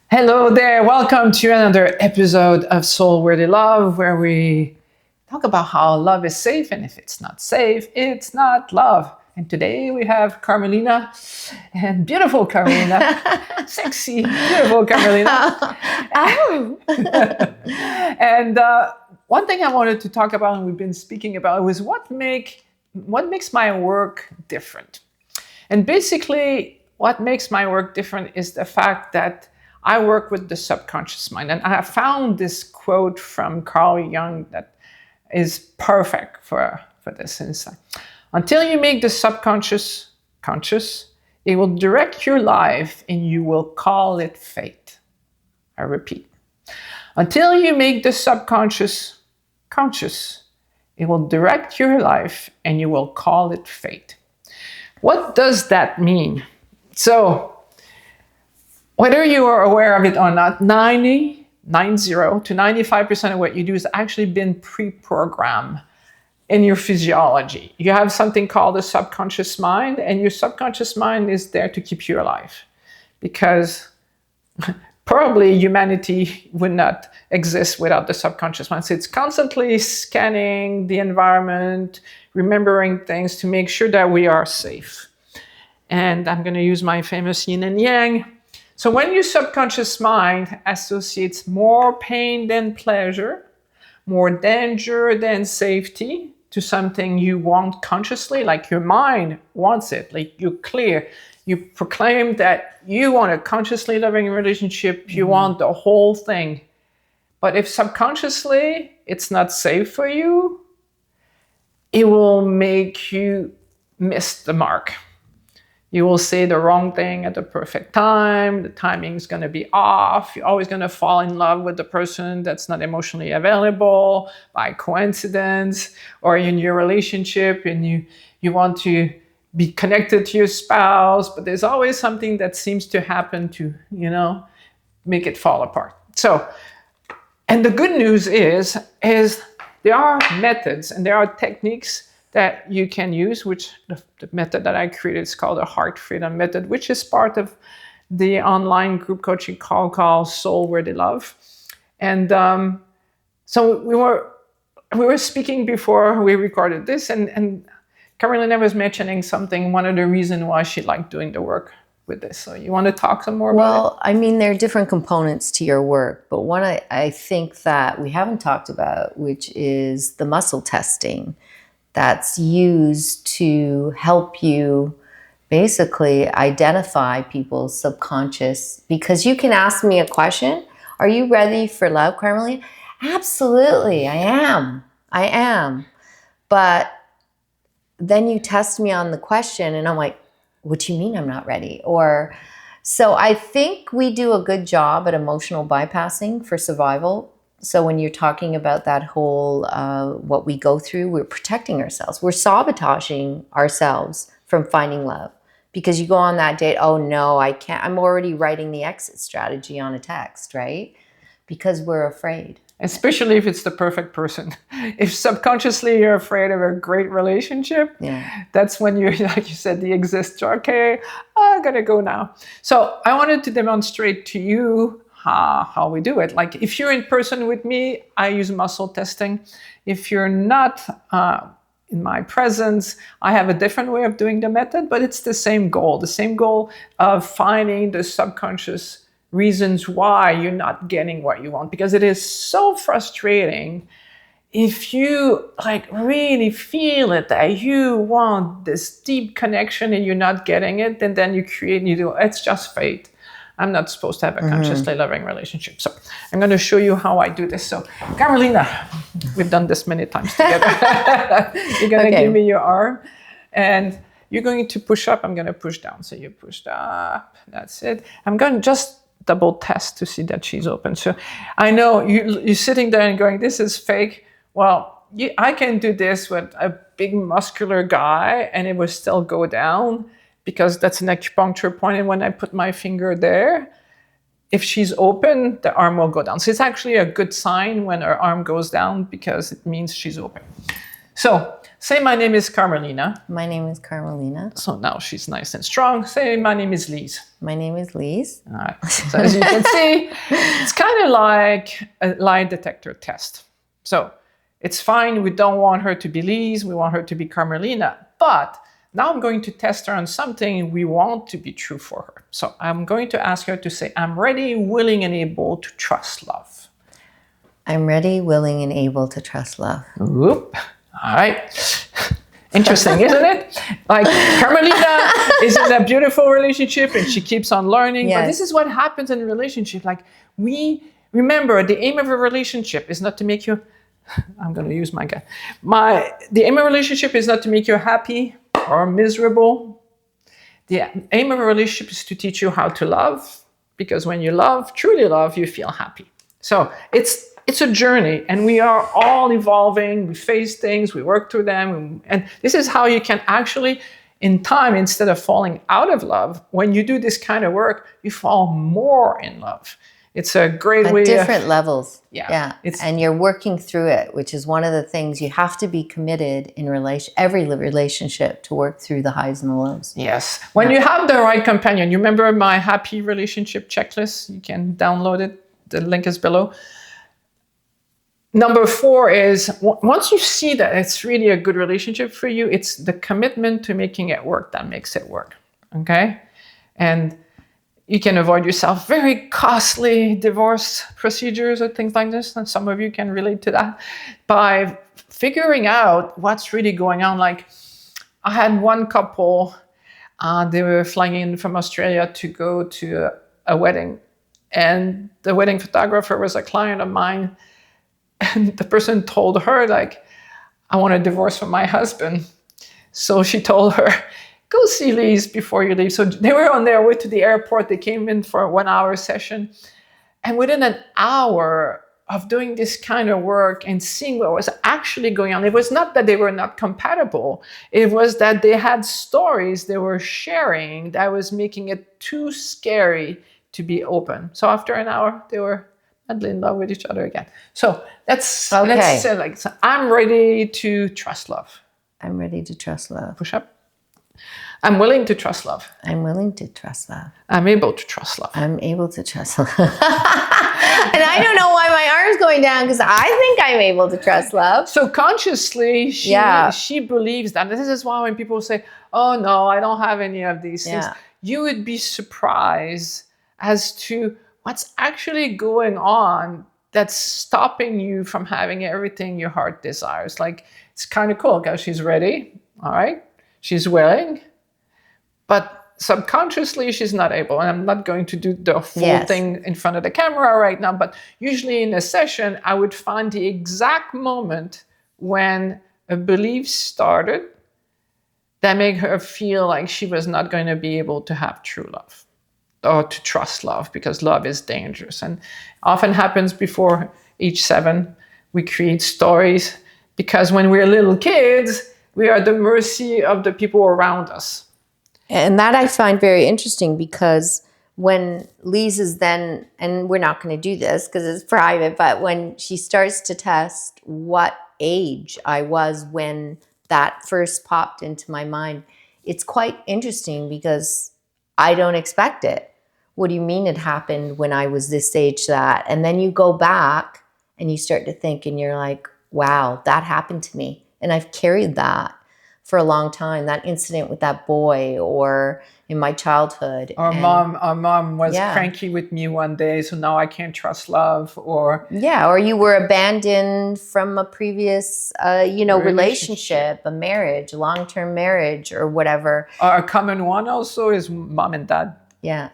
Hello there, welcome to another episode of Soul Worthy Love, where we talk about how love is safe, and if it's not safe, it's not love. And today we have Carmelina, and beautiful Carmelina, sexy, beautiful Carmelina. Oh. And one thing I wanted to talk about, and we've been speaking about, was what makes my work different. And basically, what makes my work different is the fact that I work with the subconscious mind. And I found this quote from Carl Jung that is perfect for this insight. Until you make the subconscious conscious, it will direct your life and you will call it fate. I repeat. Until you make the subconscious conscious, it will direct your life and you will call it fate. What does that mean? So, whether you are aware of it or not, 90 to 95% of what you do has actually been pre-programmed in your physiology. You have something called the subconscious mind, and your subconscious mind is there to keep you alive, because probably humanity would not exist without the subconscious mind. So it's constantly scanning the environment, remembering things to make sure that we are safe. And I'm going to use my famous yin and yang. So when your subconscious mind associates more pain than pleasure, more danger than safety to something you want consciously, like your mind wants it, like you're clear, you proclaim that you want a consciously loving relationship, you want the whole thing. But if subconsciously it's not safe for you, it will make you miss the mark. You will say the wrong thing at the perfect time. The timing is going to be off. You're always going to fall in love with the person that's not emotionally available by coincidence, or in your relationship and you want to be connected to your spouse, but there's always something that seems to happen to, make it fall apart. So, and the good news is there are methods and there are techniques that you can use, which the method that I created is called the Heart Freedom Method, which is part of the online group coaching called Soul Worthy Love. And so we were speaking before we recorded this, and Carolina was mentioning something, one of the reasons why she liked doing the work with this. So you want to talk some more about it? Well, I mean, there are different components to your work, but one I think that we haven't talked about, which is the muscle testing that's used to help you basically identify people's subconscious. Because you can ask me a question, are you ready for love, Carmelina? Absolutely, I am. But then you test me on the question and I'm like, what do you mean I'm not ready? So I think we do a good job at emotional bypassing for survival. So when you're talking about that whole, what we go through, we're protecting ourselves. We're sabotaging ourselves from finding love. Because you go on that date, oh no, I can't. I'm already writing the exit strategy on a text, right? Because we're afraid. Especially if it's the perfect person. If subconsciously you're afraid of a great relationship, that's when you're, like you said, the exist. Okay, I'm gonna go now. So I wanted to demonstrate to you how we do it. Like if you're in person with me, I use muscle testing. If you're not in my presence, I have a different way of doing the method, but it's the same goal of finding the subconscious reasons why you're not getting what you want, because it is so frustrating if you really feel it that you want this deep connection and you're not getting it, and then you do it's just fate. I'm not supposed to have a consciously loving relationship. So I'm going to show you how I do this. So Carmelina, we've done this many times together. You're going to give me your arm and you're going to push up. I'm going to push down. So you pushed up. That's it. I'm going to just double test to see that she's open. So I know you're sitting there and going, this is fake. Well, I can do this with a big muscular guy and it will still go down, because that's an acupuncture point. And when I put my finger there, if she's open, the arm will go down. So it's actually a good sign when her arm goes down, because it means she's open. So say my name is Carmelina. My name is Carmelina. So now she's nice and strong. Say my name is Lise. My name is Lise. All right. So as you can see, it's kind of like a lie detector test. So it's fine. We don't want her to be Lise. We want her to be Carmelina. But now I'm going to test her on something we want to be true for her. So I'm going to ask her to say, I'm ready, willing, and able to trust love. I'm ready, willing, and able to trust love. Whoop. All right. Interesting, isn't it? Like Carmelina is in a beautiful relationship and she keeps on learning. Yes. But this is what happens in a relationship. Like we remember the aim of a relationship is not to make you, I'm going to use my guy. The aim of a relationship is not to make you happy or miserable. The aim of a relationship is to teach you how to love, because when you love, truly love, you feel happy. So it's a journey, and we are all evolving. We face things, we work through them, and this is how you can actually, in time, instead of falling out of love, when you do this kind of work, you fall more in love. It's a great way. At different levels. Yeah. And you're working through it, which is one of the things you have to be committed in every relationship to work through the highs and the lows. Yes. When you have the right companion, you remember my happy relationship checklist? You can download it. The link is below. Number 4 is once you see that it's really a good relationship for you, it's the commitment to making it work that makes it work. Okay? And you can avoid yourself very costly divorce procedures or things like this. And some of you can relate to that by figuring out what's really going on. Like I had one couple, they were flying in from Australia to go to a wedding. And the wedding photographer was a client of mine. And the person told her, like, I want a divorce from my husband. So she told her, go see Lise before you leave. So they were on their way to the airport. They came in for a 1-hour session. And within an hour of doing this kind of work and seeing what was actually going on, it was not that they were not compatible. It was that they had stories they were sharing that was making it too scary to be open. So after an hour, they were madly in love with each other again. So let's say like, so I'm ready to trust love. I'm ready to trust love. Push up. I'm willing to trust love. I'm willing to trust love. I'm able to trust love. I'm able to trust love. And I don't know why my arm's going down, because I think I'm able to trust love. So consciously, she believes that. This is why when people say, oh no, I don't have any of these things, you would be surprised as to what's actually going on that's stopping you from having everything your heart desires. Like, it's kind of cool because she's ready, all right? She's willing, but subconsciously she's not able. And I'm not going to do the full thing in front of the camera right now, but usually in a session, I would find the exact moment when a belief started that made her feel like she was not going to be able to have true love or to trust love, because love is dangerous. And often happens before age 7. We create stories because when we're little kids, we are at the mercy of the people around us. And that I find very interesting, because when Lise is then, and we're not going to do this because it's private, but when she starts to test what age I was when that first popped into my mind, it's quite interesting because I don't expect it. What do you mean it happened when I was this age, that? And then you go back and you start to think and you're like, wow, that happened to me. And I've carried that for a long time, that incident with that boy, or in my childhood. Our mom was cranky with me one day, so now I can't trust love. Or or you were abandoned from a previous relationship, a marriage, a long-term marriage, or whatever. A common one also is mom and dad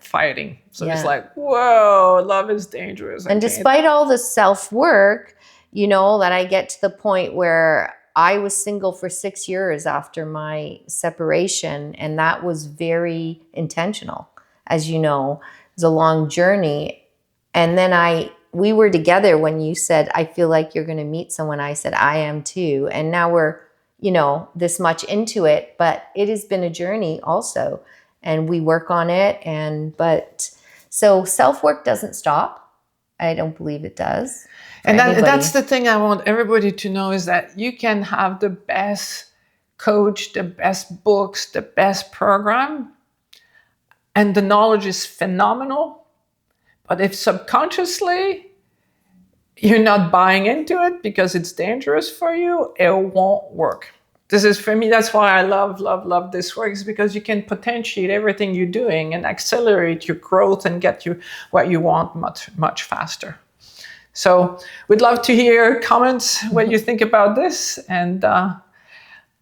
fighting. So it's like, whoa, love is dangerous. And despite all the self-work, that I get to the point where I was single for 6 years after my separation, and that was very intentional. As you know, it was a long journey. And then we were together when you said, I feel like you're going to meet someone. I said, I am too. And now we're, this much into it, but it has been a journey also. And we work on it. So self-work doesn't stop. I don't believe it does. And that's the thing I want everybody to know, is that you can have the best coach, the best books, the best program, and the knowledge is phenomenal. But if subconsciously you're not buying into it because it's dangerous for you, it won't work. This is, for me, that's why I love this work, is because you can potentiate everything you're doing and accelerate your growth and get you what you want much faster. So we'd love to hear comments, what you think about this, and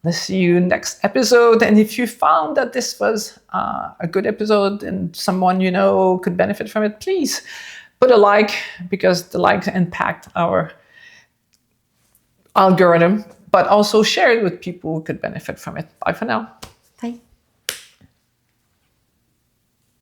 let's see you next episode. And if you found that this was a good episode and someone you know could benefit from it, please put a like, because the likes impact our algorithm, but also share it with people who could benefit from it. Bye for now.